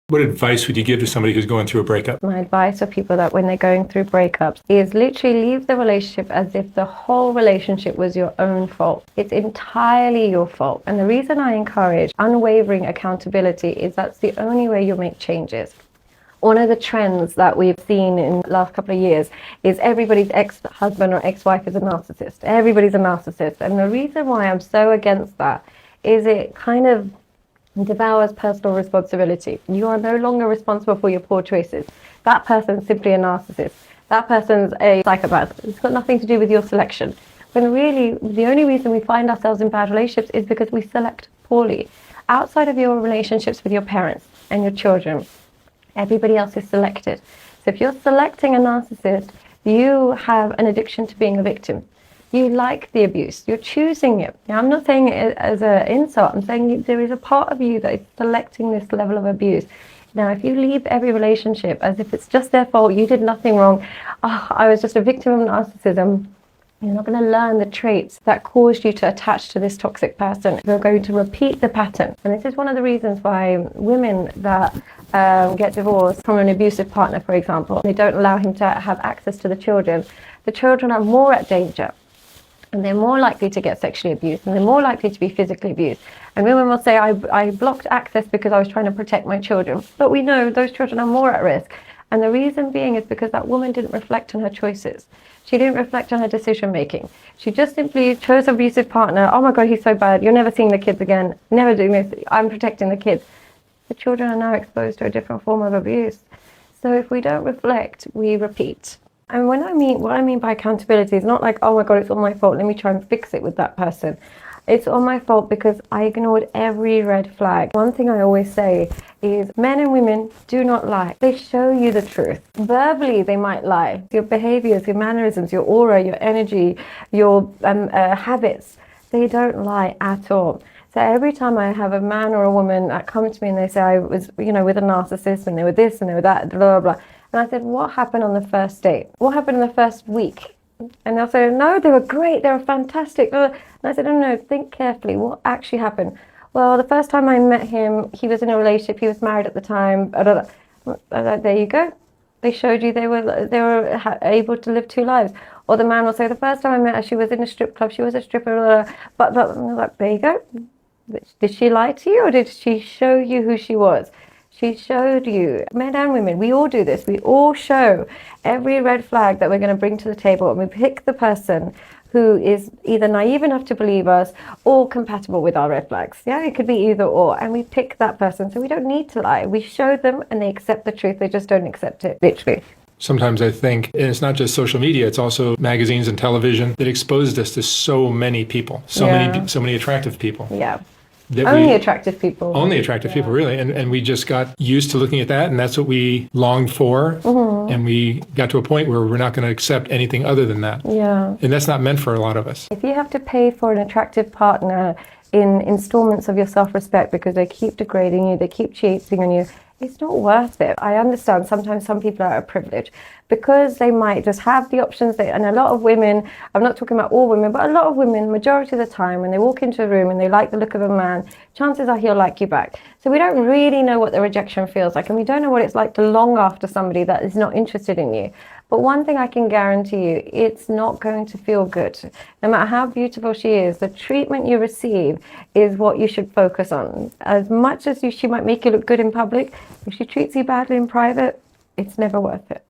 What advice would you give to somebody who's going through a breakup? My advice for people that when they're going through breakups is literally leave the relationship as if the whole relationship was your own fault. It's entirely your fault. And the reason I encourage unwavering accountability is that's the only way you'll make changes. One of the trends that we've seen in the last couple of years is everybody's ex-husband or ex-wife is a narcissist. Everybody's a narcissist. And the reason why I'm so against that is it kind of devours personal responsibility. You are no longer responsible for your poor choices. That person's simply a narcissist. That person's a psychopath. It's got nothing to do with your selection. When really, the only reason we find ourselves in bad relationships is because we select poorly. Outside of your relationships with your parents and your children, everybody else is selected. So if you're selecting a narcissist, you have an addiction to being a victim. You like the abuse. You're choosing it. Now, I'm not saying it as an insult. I'm saying there is a part of you that is selecting this level of abuse. Now, if you leave every relationship as if it's just their fault, you did nothing wrong, I was just a victim of narcissism, you're not going to learn the traits that caused you to attach to this toxic person. You're going to repeat the pattern. And this is one of the reasons why women that get divorced from an abusive partner, for example, they don't allow him to have access to the children are more at danger. And they're more likely to get sexually abused, and they're more likely to be physically abused. And women will say, I blocked access because I was trying to protect my children. But we know those children are more at risk. And the reason being is because that woman didn't reflect on her choices. She didn't reflect on her decision making. She just simply chose an abusive partner. Oh my God, he's so bad. You're never seeing the kids again. Never doing this. I'm protecting the kids. The children are now exposed to a different form of abuse. So if we don't reflect, we repeat. And what I mean by accountability is not like, oh my God, it's all my fault. Let me try and fix it with that person. It's all my fault because I ignored every red flag. One thing I always say is men and women do not lie. They show you the truth. Verbally, they might lie. Your behaviors, your mannerisms, your aura, your energy, your habits, they don't lie at all. So every time I have a man or a woman that come to me and they say I was, with a narcissist and they were this and they were that, blah, blah, blah. And I said, what happened on the first date? What happened in the first week? And they'll say, no, they were great. They were fantastic. And I said, no, think carefully. What actually happened? Well, the first time I met him, he was in a relationship. He was married at the time. I was like, there you go. They showed you they were able to live two lives. Or the man will say, the first time I met her, she was in a strip club. She was a stripper. But I was like, there you go. Did she lie to you or did she show you who she was? She showed you. Men and women, we all do this. We all show every red flag that we're going to bring to the table, and we pick the person who is either naive enough to believe us or compatible with our red flags. Yeah, it could be either or, and we pick that person. So we don't need to lie. We show them and they accept the truth. They just don't accept it, literally. Sometimes I think, and it's not just social media, it's also magazines and television that exposed us to so many people, so many attractive people. Yeah. Only attractive people. Only attractive people, really. And we just got used to looking at that, and that's what we longed for. Mm-hmm. And we got to a point where we're not going to accept anything other than that. Yeah. And that's not meant for a lot of us. If you have to pay for an attractive partner in installments of your self-respect because they keep degrading you, they keep cheating on you, it's not worth it. I understand sometimes some people are privileged because they might just have the options. And a lot of women, I'm not talking about all women, but a lot of women, majority of the time, when they walk into a room and they like the look of a man, chances are he'll like you back. So we don't really know what the rejection feels like, and we don't know what it's like to long after somebody that is not interested in you. But one thing I can guarantee you, it's not going to feel good. No matter how beautiful she is, the treatment you receive is what you should focus on. As much as she might make you look good in public, if she treats you badly in private, it's never worth it.